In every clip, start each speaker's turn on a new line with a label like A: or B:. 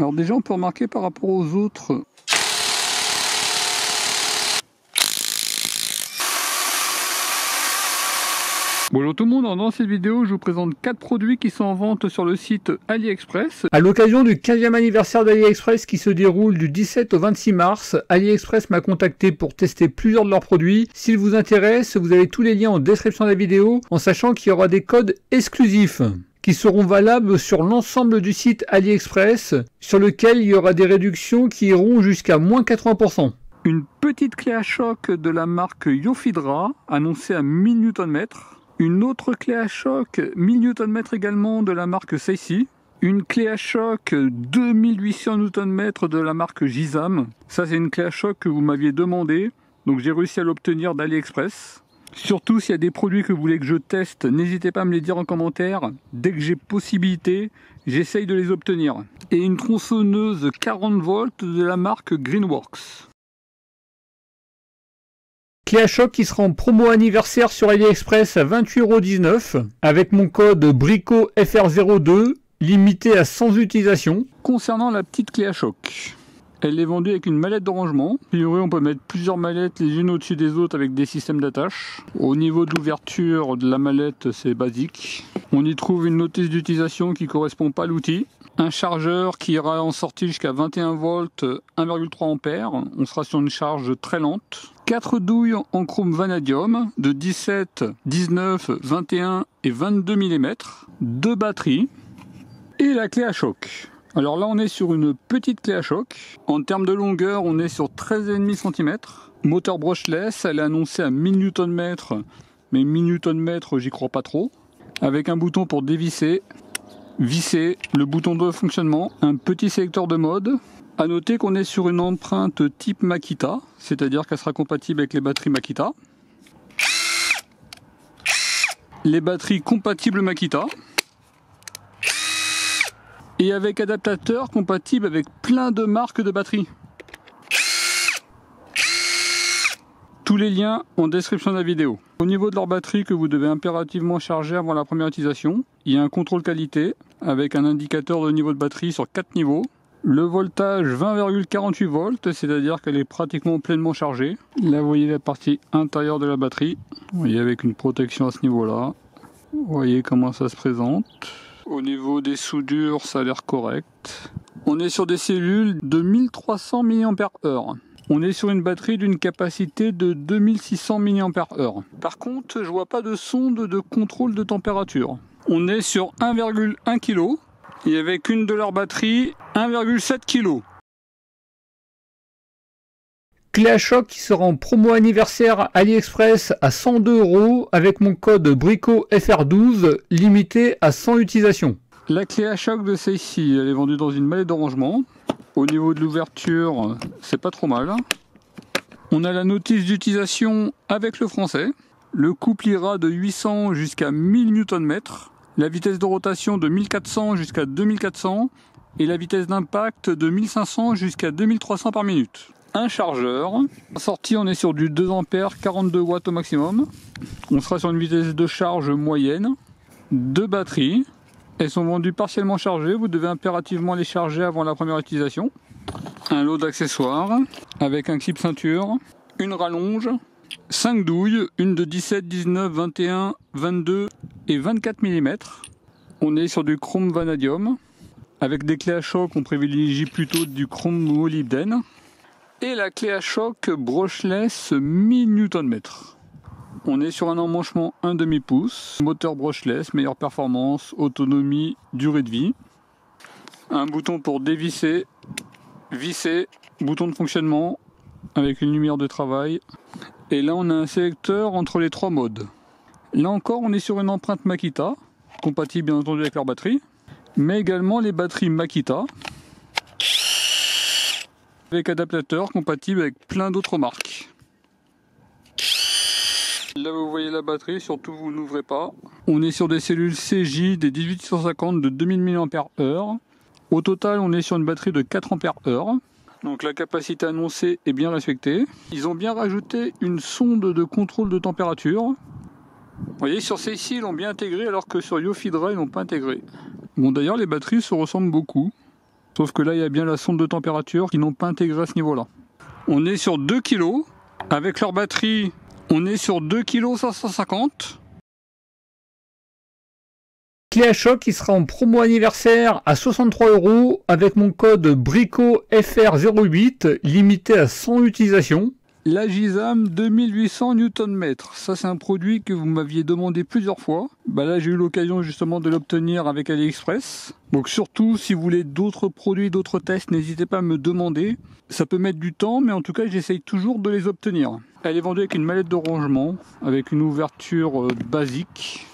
A: Alors déjà, on peut remarquer par rapport aux autres. Bonjour tout le monde, dans cette vidéo je vous présente 4 produits qui sont en vente sur le site AliExpress. À l'occasion du 15e anniversaire d'AliExpress qui se déroule du 17 au 26 mars, AliExpress m'a contacté pour tester plusieurs de leurs produits. S'ils vous intéressent, vous avez tous les liens en description de la vidéo, en sachant qu'il y aura des codes exclusifs qui seront valables sur l'ensemble du site AliExpress, sur lequel il y aura des réductions qui iront jusqu'à moins 80%. Une petite clé à choc de la marque Yofidra, annoncée à 1000 Nm. Une autre clé à choc 1000 Nm également de la marque Seissi. Une clé à choc 2800 Nm de la marque Gizam. Ça c'est une clé à choc que vous m'aviez demandé, donc j'ai réussi à l'obtenir d'AliExpress. Surtout s'il y a des produits que vous voulez que je teste, n'hésitez pas à me les dire en commentaire. Dès que j'ai possibilité, j'essaye de les obtenir. Et une tronçonneuse 40 volts de la marque Greenworks. Clé à choc qui sera en promo anniversaire sur AliExpress à 28,19 € avec mon code BRICOFR02 limité à 100 utilisations. Concernant la petite clé à choc, elle est vendue avec une mallette de rangement. A priori, on peut mettre plusieurs mallettes les unes au-dessus des autres avec des systèmes d'attache. Au niveau de l'ouverture de la mallette, c'est basique. On y trouve une notice d'utilisation qui ne correspond pas à l'outil. Un chargeur qui ira en sortie jusqu'à 21 volts, 1,3 A. On sera sur une charge très lente. 4 douilles en chrome vanadium de 17, 19, 21 et 22 mm. 2 batteries. Et la clé à choc. Alors là, on est sur une petite clé à choc. En termes de longueur, on est sur 13,5 cm. Moteur brushless, elle est annoncée à 1000 Nm. Mais 1000 Nm, j'y crois pas trop. Avec un bouton pour dévisser. Visser, le bouton de fonctionnement, un petit sélecteur de mode. A noter qu'on est sur une empreinte type Makita, c'est-à-dire qu'elle sera compatible avec les batteries Makita. Les batteries compatibles Makita. Et avec adaptateur compatible avec plein de marques de batteries. Tous les liens en description de la vidéo. Au niveau de leur batterie que vous devez impérativement charger avant la première utilisation, il y a un contrôle qualité avec un indicateur de niveau de batterie sur 4 niveaux. Le voltage 20,48 volts, c'est-à-dire qu'elle est pratiquement pleinement chargée. Là vous voyez la partie intérieure de la batterie. Vous voyez avec une protection à ce niveau-là. Vous voyez comment ça se présente. Au niveau des soudures, ça a l'air correct. On est sur des cellules de 1300 mAh. On est sur une batterie d'une capacité de 2600 mAh. Par contre, je vois pas de sonde de contrôle de température. On est sur 1,1 kg et avec une de leurs batteries, 1,7 kg. Clé à choc qui sera en promo anniversaire AliExpress à 102 € avec mon code BRICOFR12 limité à 100 utilisations. La clé à choc de celle-ci, elle est vendue dans une mallette de rangement. Au niveau de l'ouverture, c'est pas trop mal. On a la notice d'utilisation avec le français. Le couple ira de 800 jusqu'à 1000 Nm. La vitesse de rotation de 1400 jusqu'à 2400. Et la vitesse d'impact de 1500 jusqu'à 2300 par minute. Un chargeur. En sortie, on est sur du 2 A, 42 watts au maximum. On sera sur une vitesse de charge moyenne. 2 batteries. Elles sont vendues partiellement chargées, vous devez impérativement les charger avant la première utilisation. Un lot d'accessoires avec un clip ceinture, une rallonge, 5 douilles, une de 17, 19, 21, 22 et 24 mm. On est sur du chrome vanadium. Avec des clés à choc, on privilégie plutôt du chrome molybdène. Et la clé à choc brushless 1000 Nm. On est sur un emmanchement 1/2 pouce, moteur brushless, meilleure performance, autonomie, durée de vie. Un bouton pour dévisser, visser, bouton de fonctionnement avec une lumière de travail. Et là on a un sélecteur entre les 3 modes. Là encore on est sur une empreinte Makita, compatible bien entendu avec leur batterie, mais également les batteries Makita, avec adaptateur compatible avec plein d'autres marques. Là vous voyez la batterie, surtout vous n'ouvrez pas. On est sur des cellules CJ des 1850 de 2000 mAh. Au total on est sur une batterie de 4 Ah. Donc la capacité annoncée est bien respectée. Ils ont bien rajouté une sonde de contrôle de température. Vous voyez sur celle-ci ils l'ont bien intégré alors que sur Yofidra ils l'ont pas intégré. Bon d'ailleurs les batteries se ressemblent beaucoup. Sauf que là, il y a bien la sonde de température qui n'ont pas intégré à ce niveau-là. On est sur 2 kg. Avec leur batterie, on est sur 2 kg 550. Clé à choc qui sera en promo anniversaire à 63 € avec mon code BRICOFR08 limité à 100 utilisations. La Gisam 2800 Nm, ça c'est un produit que vous m'aviez demandé plusieurs fois. Là j'ai eu l'occasion justement de l'obtenir avec AliExpress. Donc surtout si vous voulez d'autres produits, d'autres tests, n'hésitez pas à me demander. Ça peut mettre du temps mais en tout cas j'essaye toujours de les obtenir. Elle est vendue avec une mallette de rangement, avec une ouverture basique.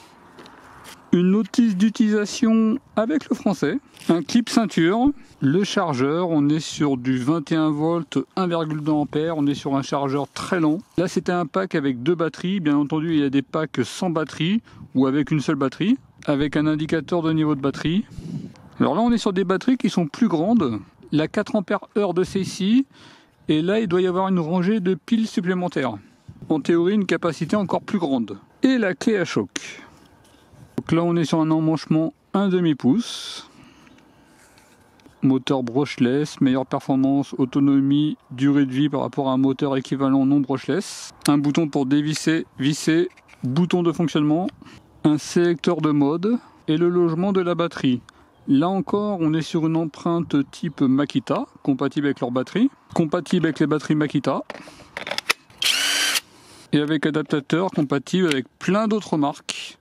A: Une notice d'utilisation avec le français, un clip ceinture, le chargeur, on est sur du 21 volts 1,2 A, on est sur un chargeur très lent. Là c'était un pack avec 2 batteries, bien entendu il y a des packs sans batterie ou avec une seule batterie, avec un indicateur de niveau de batterie. Alors là on est sur des batteries qui sont plus grandes, la 4 Ah de celle-ci, et là il doit y avoir une rangée de piles supplémentaires. En théorie une capacité encore plus grande. Et la clé à choc. Donc là on est sur un emmanchement 1/2 pouce, moteur brushless, meilleure performance, autonomie, durée de vie par rapport à un moteur équivalent non brushless, un bouton pour dévisser, visser, bouton de fonctionnement, un sélecteur de mode et le logement de la batterie. Là encore on est sur une empreinte type Makita, compatible avec leur batterie, compatible avec les batteries Makita et avec adaptateur compatible avec plein d'autres marques.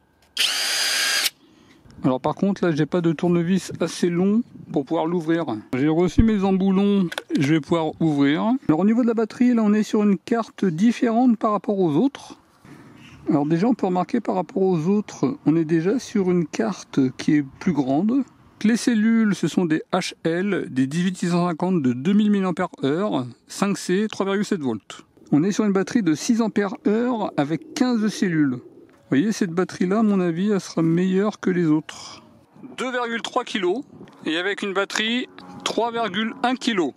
A: Alors par contre là j'ai pas de tournevis assez long pour pouvoir l'ouvrir. J'ai reçu mes emboulons, je vais pouvoir ouvrir. Alors au niveau de la batterie là on est sur une carte différente par rapport aux autres. Alors déjà on peut remarquer par rapport aux autres, on est déjà sur une carte qui est plus grande. Les cellules ce sont des HL, des 18650 de 2000 mAh, 5C, 3,7 volts. On est sur une batterie de 6 Ah avec 15 cellules. Vous voyez, cette batterie-là, à mon avis, elle sera meilleure que les autres. 2,3 kg et avec une batterie 3,1 kg.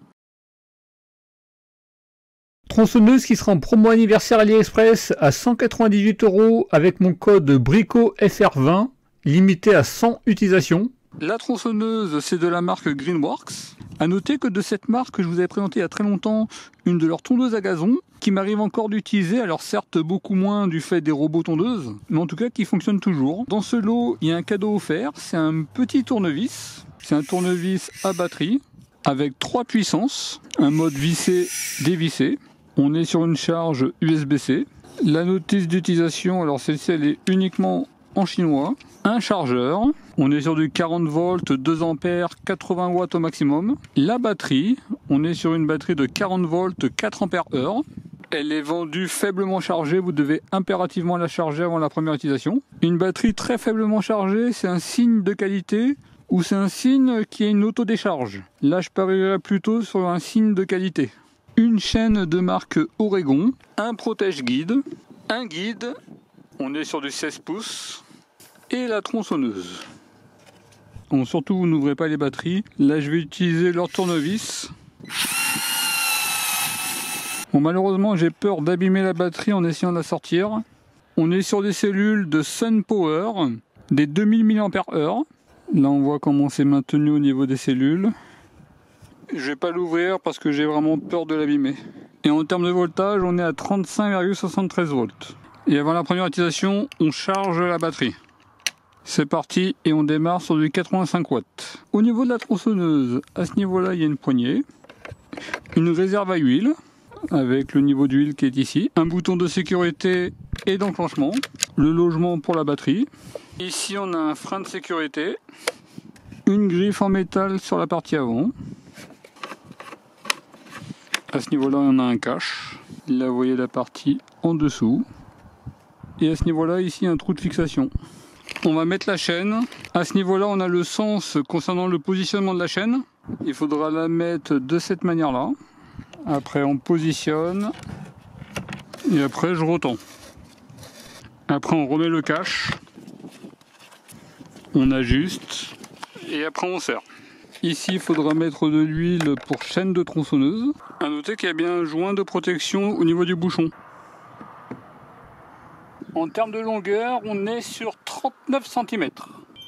A: Tronçonneuse qui sera en promo anniversaire AliExpress à 198 € avec mon code BRICOFR20 limité à 100 utilisations. La tronçonneuse, c'est de la marque Greenworks. A noter que de cette marque, je vous avais présenté il y a très longtemps une de leurs tondeuses à gazon qui m'arrive encore d'utiliser, alors certes beaucoup moins du fait des robots tondeuses, mais en tout cas qui fonctionne toujours. Dans ce lot, il y a un cadeau offert, c'est un petit tournevis. C'est un tournevis à batterie avec 3 puissances, un mode vissé, dévissé. On est sur une charge USB-C. La notice d'utilisation, alors celle-ci elle est uniquement en chinois. Un chargeur, on est sur du 40 volts, 2 ampères, 80 watts au maximum. La batterie, on est sur une batterie de 40 volts, 4 ampères heure. Elle est vendue faiblement chargée, vous devez impérativement la charger avant la première utilisation. Une batterie très faiblement chargée, c'est un signe de qualité ou c'est un signe qui est une autodécharge. Là, je parierais plutôt sur un signe de qualité. Une chaîne de marque Oregon, un protège-guide, un guide, on est sur du 16 pouces, et la tronçonneuse. Bon, surtout, vous n'ouvrez pas les batteries. Là, je vais utiliser leur tournevis. Bon, malheureusement, j'ai peur d'abîmer la batterie en essayant de la sortir. On est sur des cellules de Sun Power, des 2000 mAh. Là, on voit comment c'est maintenu au niveau des cellules. Je vais pas l'ouvrir parce que j'ai vraiment peur de l'abîmer. Et en termes de voltage, on est à 35,73 volts. Et avant la première utilisation, on charge la batterie. C'est parti et on démarre sur du 85 watts. Au niveau de la tronçonneuse, à ce niveau-là, il y a une poignée, une réserve à huile, avec le niveau d'huile qui est ici, un bouton de sécurité et d'enclenchement, le logement pour la batterie. Ici, on a un frein de sécurité, une griffe en métal sur la partie avant. À ce niveau-là, on a un cache. Là, vous voyez la partie en dessous. Et à ce niveau-là, ici, un trou de fixation. On va mettre la chaîne. À ce niveau-là, on a le sens concernant le positionnement de la chaîne. Il faudra la mettre de cette manière-là. Après, on positionne. Et après, je retends. Après, on remet le cache. On ajuste. Et après, on serre. Ici, il faudra mettre de l'huile pour chaîne de tronçonneuse. À noter qu'il y a bien un joint de protection au niveau du bouchon. En termes de longueur, on est sur 39 cm.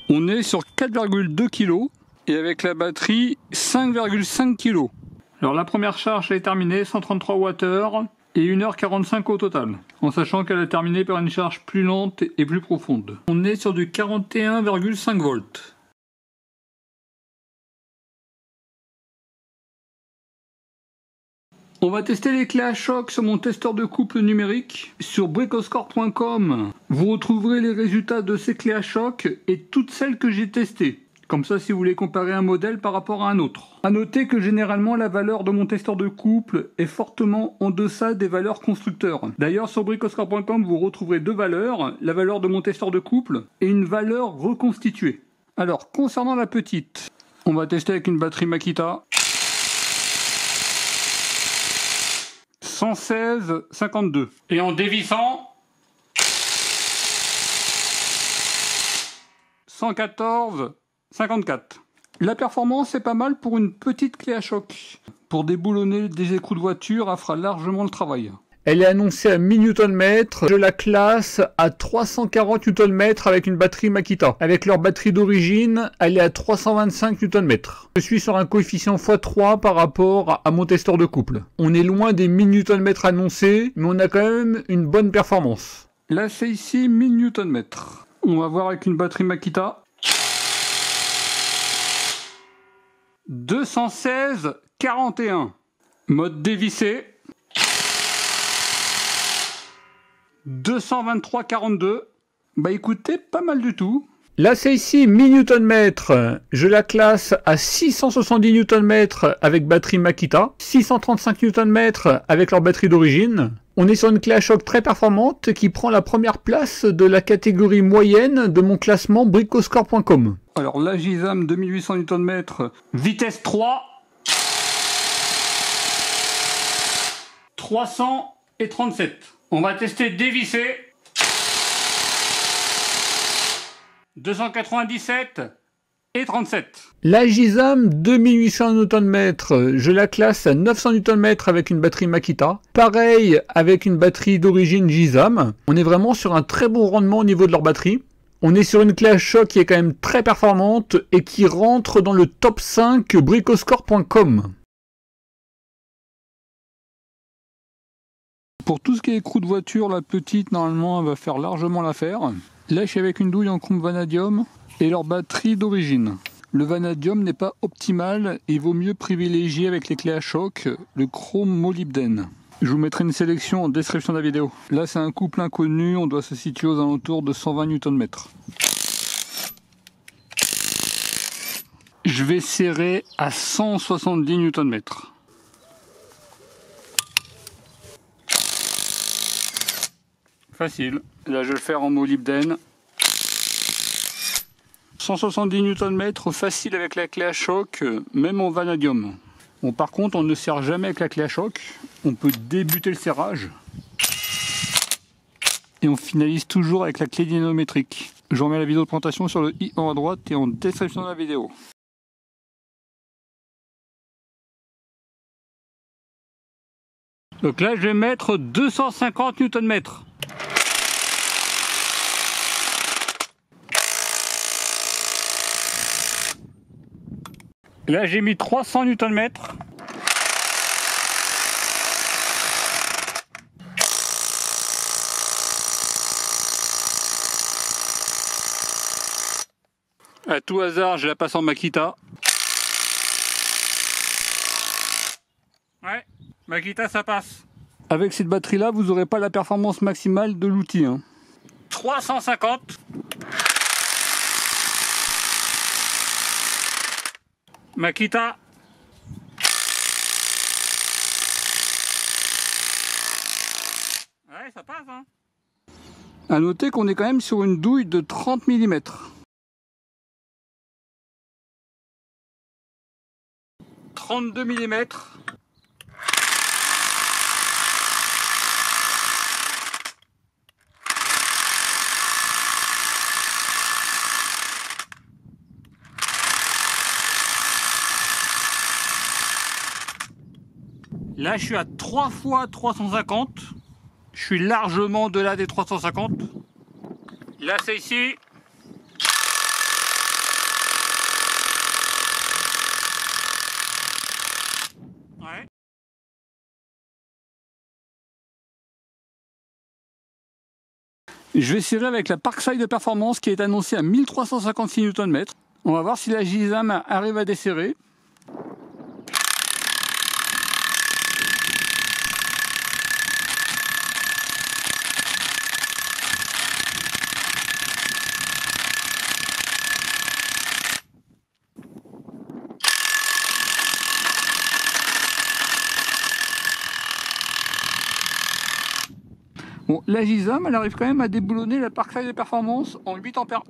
A: On est sur 4,2 kg et avec la batterie 5,5 kg. Alors la première charge est terminée, 133 Wh et 1h45 au total, en sachant qu'elle a terminé par une charge plus lente et plus profonde. On est sur du 41,5 volts. On va tester les clés à choc sur mon testeur de couple numérique. Sur bricoscore.com, vous retrouverez les résultats de ces clés à choc et toutes celles que j'ai testées. Comme ça, si vous voulez comparer un modèle par rapport à un autre. A noter que généralement, la valeur de mon testeur de couple est fortement en deçà des valeurs constructeurs. D'ailleurs, sur bricoscore.com, vous retrouverez deux valeurs. La valeur de mon testeur de couple et une valeur reconstituée. Alors, concernant la petite, on va tester avec une batterie Makita. 116,52. Et en dévissant, 114,54. La performance est pas mal pour une petite clé à choc. Pour déboulonner des écrous de voiture, elle fera largement le travail. Elle est annoncée à 1000 Nm. Je la classe à 340 Nm avec une batterie Makita. Avec leur batterie d'origine, elle est à 325 Nm. Je suis sur un coefficient x3 par rapport à mon testeur de couple. On est loin des 1000 Nm annoncés, mais on a quand même une bonne performance. Là, c'est ici 1000 Nm. On va voir avec une batterie Makita. 216,41. Mode dévissé. 223,42. Bah écoutez, pas mal du tout. Là c'est ici 1000 Nm. Je la classe à 670 Nm avec batterie Makita, 635 Nm avec leur batterie d'origine. On est sur une clé à choc très performante qui prend la première place de la catégorie moyenne de mon classement bricoscore.com. Alors la Gizam 2800 Nm, vitesse 3, 337. On va tester dévissé. 297 et 37. La Gizam 2800 Nm, je la classe à 900 Nm avec une batterie Makita. Pareil avec une batterie d'origine Gizam. On est vraiment sur un très bon rendement au niveau de leur batterie. On est sur une clé à choc qui est quand même très performante et qui rentre dans le top 5 bricoscore.com. Pour tout ce qui est écrou de voiture, la petite, normalement, elle va faire largement l'affaire. Là, je suis avec une douille en chrome vanadium et leur batterie d'origine. Le vanadium n'est pas optimal et il vaut mieux privilégier avec les clés à choc le chrome molybdène. Je vous mettrai une sélection en description de la vidéo. Là, c'est un couple inconnu, on doit se situer aux alentours de 120 Nm. Je vais serrer à 170 Nm. Facile. Là, je vais le faire en molybdène. 170 Nm, facile avec la clé à choc, même en vanadium. Bon, par contre, on ne serre jamais avec la clé à choc. On peut débuter le serrage. Et on finalise toujours avec la clé dynamométrique. Je remets la vidéo de présentation sur le i en haut à droite et en description de la vidéo. Donc là, je vais mettre 250 Nm. Là, j'ai mis 300 Nm. À tout hasard, je la passe en Makita. Ouais, Makita, ça passe. Avec cette batterie-là, vous n'aurez pas la performance maximale de l'outil. 350. Makita. Ouais, ça passe, hein. À noter qu'on est quand même sur une douille de 30 mm. 32 mm. Là, je suis à 3 fois 350. Je suis largement au-delà des 350. Là, c'est ici. Je vais serrer avec la Parkside Performance qui est annoncée à 1356 Nm. On va voir si la JSAM arrive à desserrer. Bon, la JSAM, elle arrive quand même à déboulonner la Parkside Performance en 8 Ah.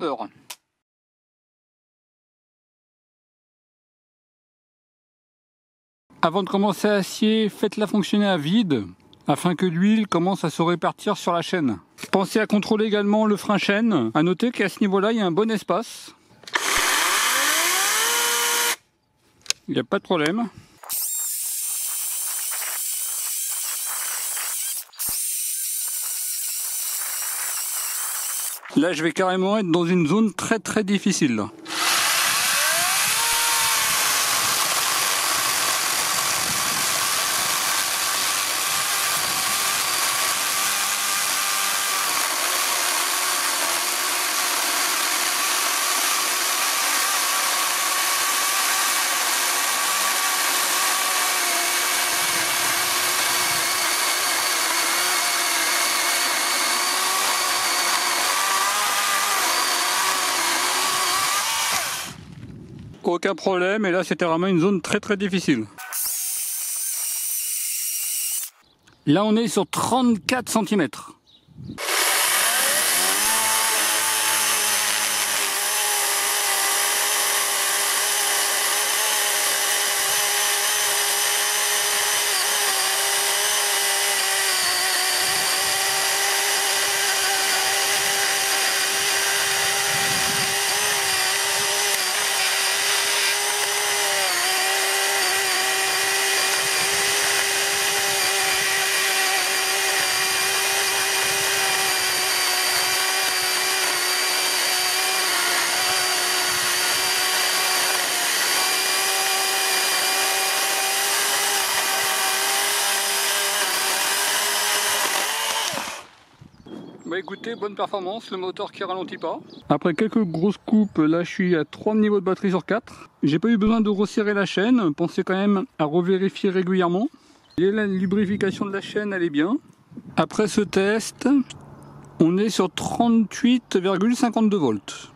A: Avant de commencer à acier, faites-la fonctionner à vide afin que l'huile commence à se répartir sur la chaîne. Pensez à contrôler également le frein chaîne. À noter qu'à ce niveau-là, il y a un bon espace. Il n'y a pas de problème. Là, je vais carrément être dans une zone très difficile. Aucun problème, et là c'était vraiment une zone très difficile. Là on est sur 34 cm. Bah écoutez, bonne performance, le moteur qui ralentit pas. Après quelques grosses coupes, là je suis à 3 niveaux de batterie sur 4. J'ai pas eu besoin de resserrer la chaîne, pensez quand même à revérifier régulièrement. Et la lubrification de la chaîne, elle est bien. Après ce test, on est sur 38,52 volts.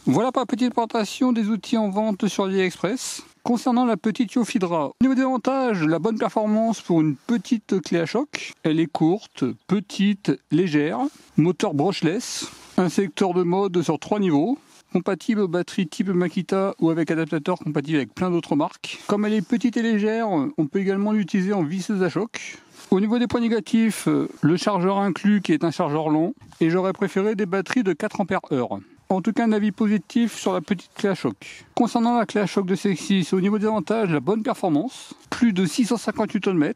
A: Voilà pour la petite présentation des outils en vente sur AliExpress. Concernant la petite Yofidra, au niveau des avantages, la bonne performance pour une petite clé à choc. Elle est courte, petite, légère, moteur brushless, un sélecteur de mode sur 3 niveaux, compatible aux batteries type Makita ou avec adaptateur compatible avec plein d'autres marques. Comme elle est petite et légère, on peut également l'utiliser en visseuse à choc. Au niveau des points négatifs, le chargeur inclus qui est un chargeur lent, et j'aurais préféré des batteries de 4 Ah. En tout cas, un avis positif sur la petite clé à choc. Concernant la clé à choc de Sexy, c'est au niveau des avantages, la bonne performance, plus de 650 Nm,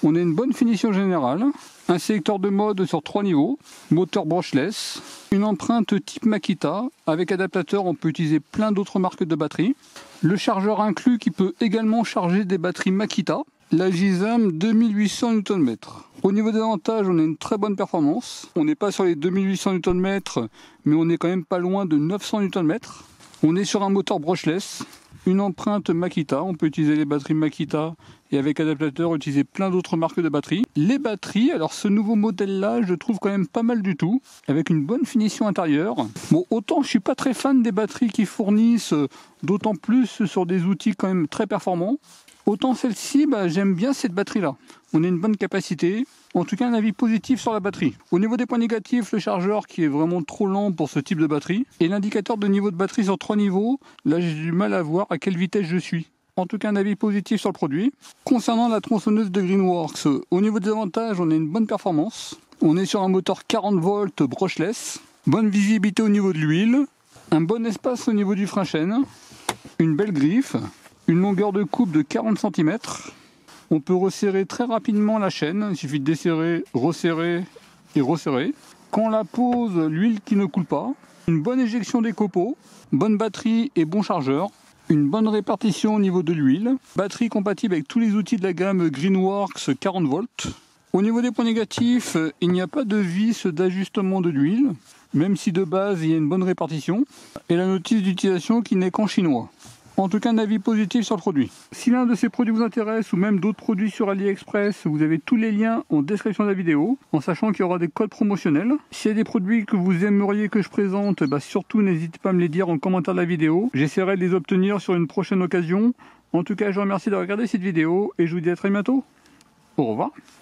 A: on a une bonne finition générale, un sélecteur de mode sur 3 niveaux, moteur brushless, une empreinte type Makita, avec adaptateur on peut utiliser plein d'autres marques de batteries, le chargeur inclus qui peut également charger des batteries Makita, la JSAM 2800 Nm. Au niveau des avantages, on a une très bonne performance. On n'est pas sur les 2800 Nm, mais on est quand même pas loin de 900 Nm. On est sur un moteur brushless, une empreinte Makita. On peut utiliser les batteries Makita et avec adaptateur utiliser plein d'autres marques de batteries. Les batteries, alors ce nouveau modèle-là, je trouve quand même pas mal du tout, avec une bonne finition intérieure. Bon, autant je suis pas très fan des batteries qui fournissent, d'autant plus sur des outils quand même très performants. Autant celle-ci, j'aime bien cette batterie-là. On a une bonne capacité. En tout cas, un avis positif sur la batterie. Au niveau des points négatifs, le chargeur qui est vraiment trop lent pour ce type de batterie. Et l'indicateur de niveau de batterie sur 3 niveaux. Là, j'ai du mal à voir à quelle vitesse je suis. En tout cas, un avis positif sur le produit. Concernant la tronçonneuse de Greenworks, au niveau des avantages, on a une bonne performance. On est sur un moteur 40 volts brushless. Bonne visibilité au niveau de l'huile. Un bon espace au niveau du frein chaîne. Une belle griffe. Une longueur de coupe de 40 cm. On peut resserrer très rapidement la chaîne. Il suffit de desserrer, resserrer et resserré. Quand on la pose, l'huile qui ne coule pas, une bonne éjection des copeaux, bonne batterie et bon chargeur, une bonne répartition au niveau de l'huile, batterie compatible avec tous les outils de la gamme Greenworks 40 volts. Au niveau des points négatifs, il n'y a pas de vis d'ajustement de l'huile, même si de base il y a une bonne répartition, et la notice d'utilisation qui n'est qu'en chinois. En tout cas, un avis positif sur le produit. Si l'un de ces produits vous intéresse ou même d'autres produits sur AliExpress, vous avez tous les liens en description de la vidéo, en sachant qu'il y aura des codes promotionnels. S'il y a des produits que vous aimeriez que je présente, surtout n'hésitez pas à me les dire en commentaire de la vidéo. J'essaierai de les obtenir sur une prochaine occasion. En tout cas, je vous remercie de regarder cette vidéo et je vous dis à très bientôt. Au revoir.